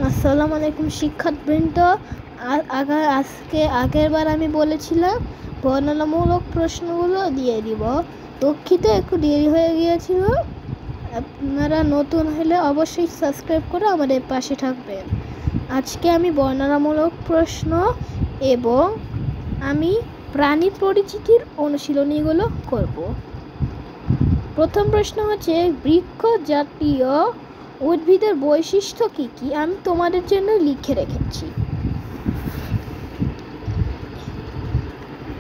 আসসালামু আলাইকুম শিক্ষার্থীবৃন্দ। আগের বার আমি বলেছিলাম বর্ণনামূলক প্রশ্নগুলো দিয়ে দিব। দুঃখিত, একটু দেরি হয়ে গিয়েছিল। আপনারা নতুন হলে অবশ্যই সাবস্ক্রাইব করে আমাদের পাশে থাকবেন। আজকে আমি বর্ণনামূলক প্রশ্ন এবং আমি প্রাণী পরিচিতির অনুশীলনীগুলো করব। প্রথম প্রশ্ন হচ্ছে, বৃক্ষ জাতীয় উদ্ভিদের বৈশিষ্ট্য কি কি? আমি তোমাদের জন্য লিখে রেখেছি,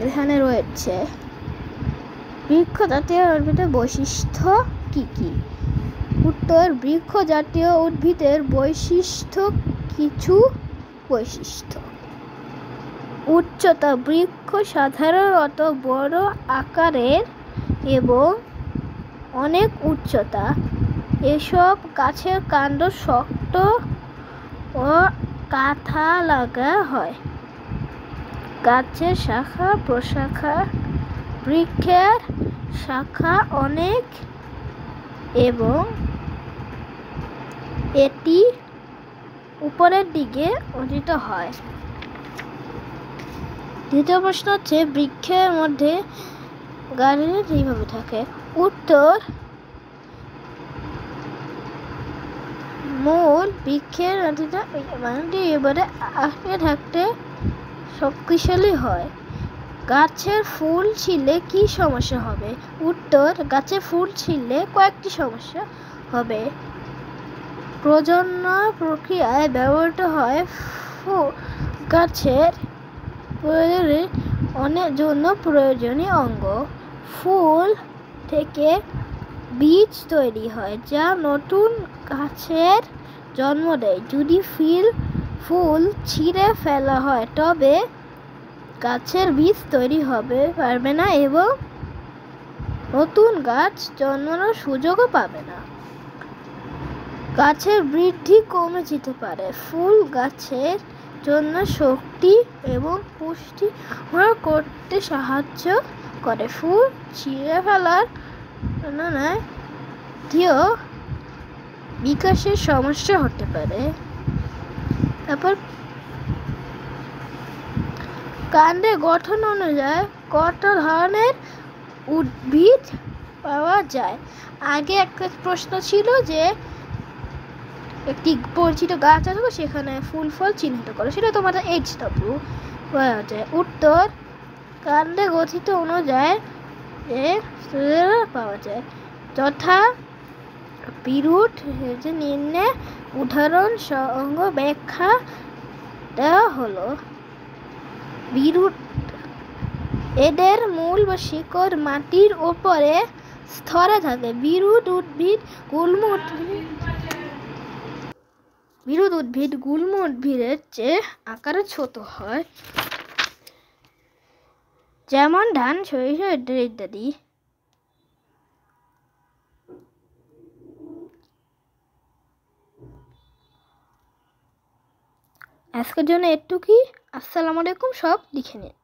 এখানে রয়েছে। বৃক্ষ জাতীয় উদ্ভিদের বৈশিষ্ট্য কি কি? উত্তর, বৃক্ষ জাতীয় উদ্ভিদের বৈশিষ্ট্য কিছু বৈশিষ্ট্য। উচ্চতা, বৃক্ষ সাধারণত বড় আকারের এবং অনেক উচ্চতা। এসব গাছের কাণ্ড শক্ত ও কাঁটা লাগা হয়। গাছের শাখা প্রশাখা, বৃক্ষের শাখা অনেক এবং এটি উপরের দিকে উন্নীত হয়। দ্বিতীয় প্রশ্ন হচ্ছে, বৃক্ষের মধ্যে গাছগুলো এইভাবে থাকে। উত্তর, মূল বৃক্ষের এবারে আঁকড়ে থাকতে শক্তিশালী হয়। গাছের ফুল ছিঁড়লে কি সমস্যা হবে? উত্তর, গাছের ফুল ছিঁড়লে কয়েকটি সমস্যা হবে। প্রজনন প্রক্রিয়ায় ব্যবহৃত হয় গাছের জন্য প্রয়োজনীয় অঙ্গ। ফুল থেকে বীজ তৈরি হয় যা নতুন গাছের জন্ম দেয়। যদি ফুল ছিঁড়ে ফেলা হয় তবে গাছের বীজ তৈরি হবে পারবে না এবং নতুন গাছ জন্মানোর সুযোগও পাবে না। গাছের বৃদ্ধি কমে যেতে পারে। ফুল গাছের জন্য শক্তি এবং পুষ্টি করতে সাহায্য করে। ফুল ছিঁড়ে ফেলার বিকাশের সমস্যা হতে পারে। তারপর, কাণ্ডের গঠন অনুযায়ী কত ধরনের উদ্ভিদ পাওয়া যায়? আগে একটা প্রশ্ন ছিল যে একটি পরিচিত গাছ আছে, সেখানে ফুল ফল চিহ্নিত করো, সেটা তোমাদের HW পাওয়া যায়। উত্তর, কাণ্ডে গঠিত অনুযায়ী পাওয়া যায়, যথা বিরুট। নিম্নে উদাহরণ সহ ব্যাখ্যা দেওয়া হলো। বিরুট, এদের মূল বা শিকড় মাটির উপরে স্তরে থাকে। বিরুট উদ্ভিদ গুল্ম উদ্ভিদের চেয়ে আকারে ছোট হয়, যেমন ধান, সরিষা ইত্যাদি। আজকের জন্য এটুকুই। আসসালামু আলাইকুম। সব লিখে নিন।